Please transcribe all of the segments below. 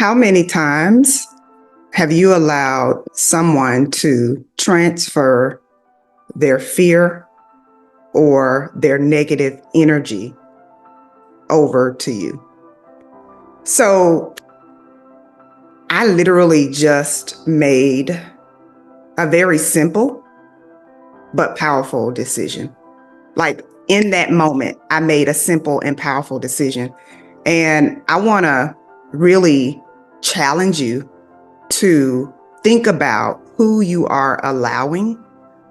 How many times have you allowed someone to transfer their fear or their negative energy over to you? So I literally just made a very simple but powerful decision. Like in that moment, I made a simple and powerful decision. And I want to really challenge you to think about who you are allowing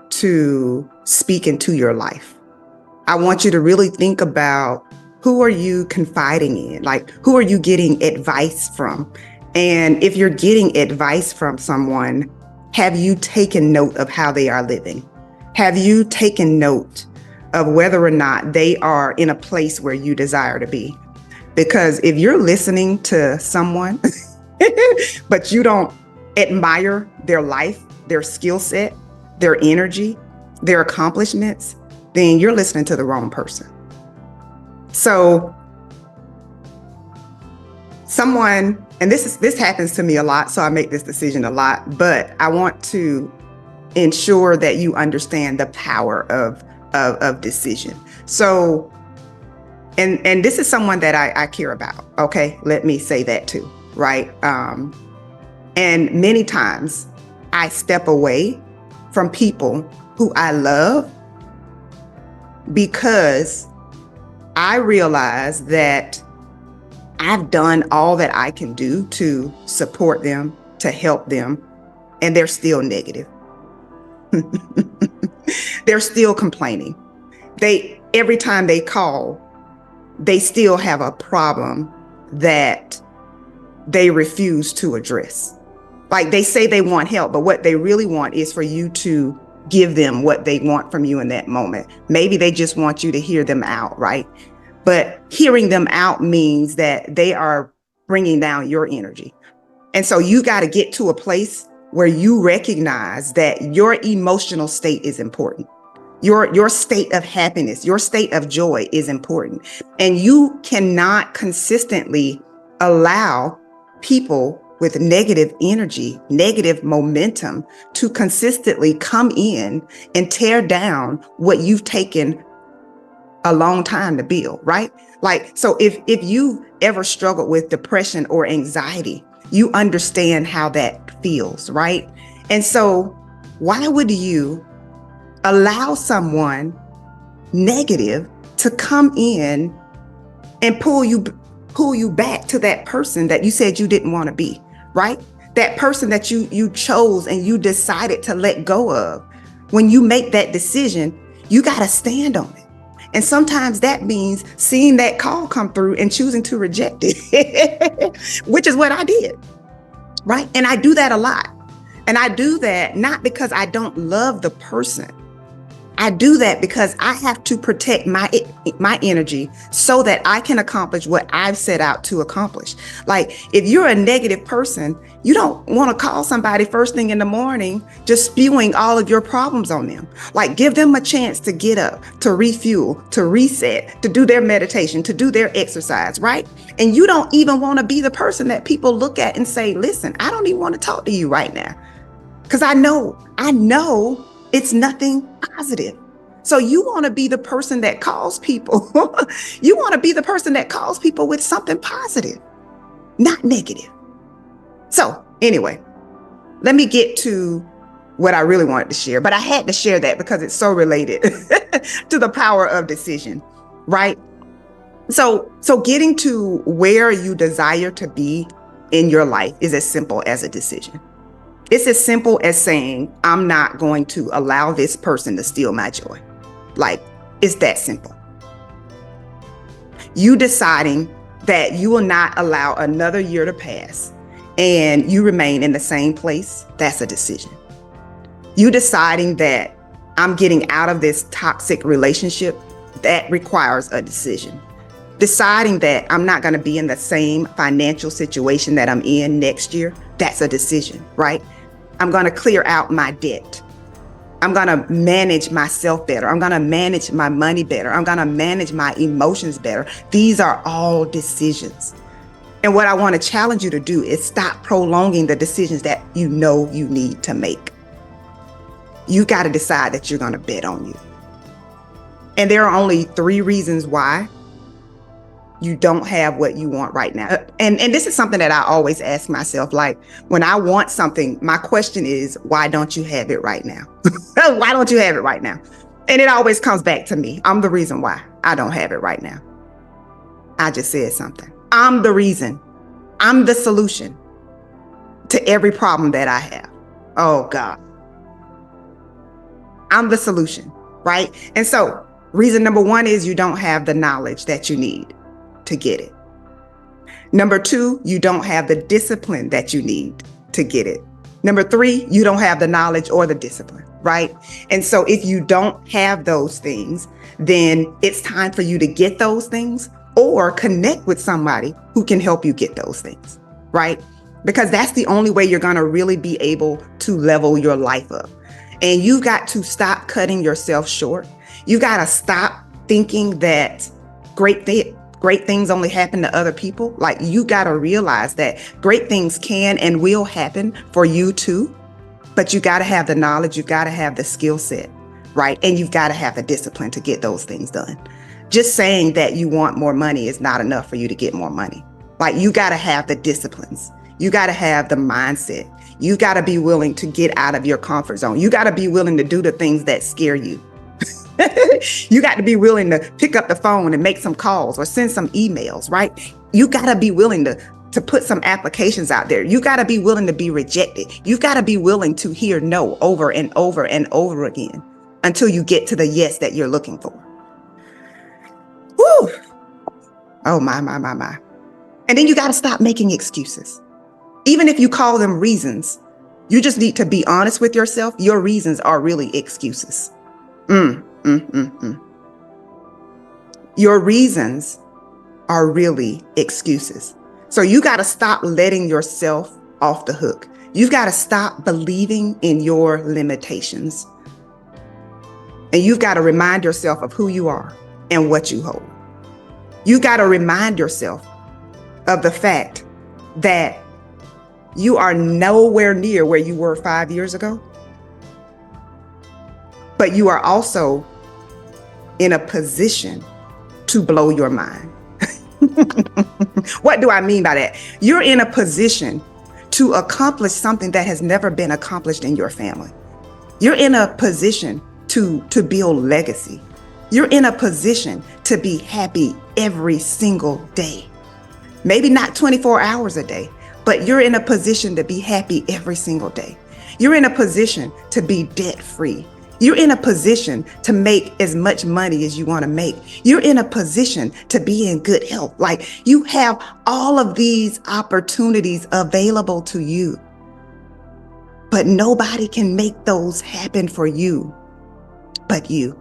to speak into your life. I want you to really think about who are you confiding in? Like, who are you getting advice from? And if you're getting advice from someone, have you taken note of how they are living? Have you taken note of whether or not they are in a place where you desire to be? Because if you're listening to someone, but you don't admire their life, their skill set, their energy, their accomplishments, then you're listening to the wrong person. So someone, and this happens to me a lot, so I make this decision a lot, but I want to ensure that you understand the power of decision. So, and this is someone that I care about. Okay, let me say that too, right? And many times I step away from people who I love because I realize that I've done all that I can do to support them, to help them, and they're still negative. They're still complaining. Every time they call, they still have a problem that they refuse to address. Like they say they want help, but what they really want is for you to give them what they want from you in that moment. Maybe they just want you to hear them out, right? But hearing them out means that they are bringing down your energy. And so you got to get to a place where you recognize that your emotional state is important. Your state of happiness, your state of joy is important. And you cannot consistently allow people with negative energy, negative momentum to consistently come in and tear down what you've taken a long time to build, right? Like, so if you ever struggled with depression or anxiety, you understand how that feels, right? And so why would you allow someone negative to come in and pull you back to that person that you said you didn't want to be, right? That person that you chose and you decided to let go of. When you make that decision, you got to stand on it. And sometimes that means seeing that call come through and choosing to reject it, which is what I did, right? And I do that a lot. And I do that not because I don't love the person. I do that because I have to protect my energy so that I can accomplish what I've set out to accomplish. Like if you're a negative person, you don't want to call somebody first thing in the morning, just spewing all of your problems on them. Like give them a chance to get up, to refuel, to reset, to do their meditation, to do their exercise, right? And you don't even want to be the person that people look at and say, listen, I don't even want to talk to you right now. Because I know it's nothing positive. So you want to be the person that calls people. You want to be the person that calls people with something positive, not negative. So anyway, let me get to what I really wanted to share, but I had to share that because it's so related to the power of decision, right? So getting to where you desire to be in your life is as simple as a decision. It's as simple as saying, I'm not going to allow this person to steal my joy. Like, it's that simple. You deciding that you will not allow another year to pass and you remain in the same place, that's a decision. You deciding that I'm getting out of this toxic relationship, that requires a decision. Deciding that I'm not going to be in the same financial situation that I'm in next year, that's a decision, right? I'm going to clear out my debt. I'm going to manage myself better. I'm going to manage my money better. I'm going to manage my emotions better. These are all decisions. And what I want to challenge you to do is stop prolonging the decisions that you know you need to make. You got to decide that you're going to bet on you. And there are only 3 reasons why you don't have what you want right now. And this is something that I always ask myself. Like, when I want something, my question is, why don't you have it right now? Why don't you have it right now? And it always comes back to me. I'm the reason why I don't have it right now. I just said something. I'm the reason. I'm the solution to every problem that I have. Oh God. I'm the solution, right? And so reason number 1 is you don't have the knowledge that you need to get it. Number 2, you don't have the discipline that you need to get it. Number 3, you don't have the knowledge or the discipline, right? And so if you don't have those things, then it's time for you to get those things or connect with somebody who can help you get those things, right? Because that's the only way you're going to really be able to level your life up. And you've got to stop cutting yourself short. You got to stop thinking that great things only happen to other people. Like, you got to realize that great things can and will happen for you too. But you got to have the knowledge. You got to have the skill set, right? And you've got to have the discipline to get those things done. Just saying that you want more money is not enough for you to get more money. Like, you got to have the disciplines. You got to have the mindset. You got to be willing to get out of your comfort zone. You got to be willing to do the things that scare you. You got to be willing to pick up the phone and make some calls or send some emails, right? You got to be willing to put some applications out there. You got to be willing to be rejected. You got to be willing to hear no over and over and over again until you get to the yes that you're looking for. Woo! Oh, my. And then you got to stop making excuses. Even if you call them reasons, you just need to be honest with yourself. Your reasons are really excuses. Your reasons are really excuses. So you got to stop letting yourself off the hook. You've got to stop believing in your limitations. And you've got to remind yourself of who you are and what you hold. You got to remind yourself of the fact that you are nowhere near where you were 5 years ago, but you are also in a position to blow your mind. What do I mean by that? You're in a position to accomplish something that has never been accomplished in your family. You're in a position to build legacy. You're in a position to be happy every single day. Maybe not 24 hours a day, but you're in a position to be happy every single day. You're in a position to be debt-free. You're in a position to make as much money as you want to make. You're in a position to be in good health. Like, you have all of these opportunities available to you, but nobody can make those happen for you but you.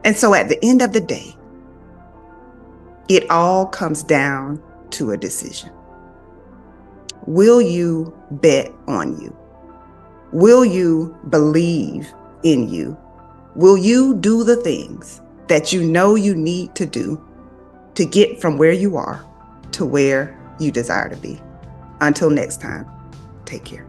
And so at the end of the day, it all comes down to a decision. Will you bet on you? Will you believe in you? Will you do the things that you know you need to do to get from where you are to where you desire to be? Until next time, take care.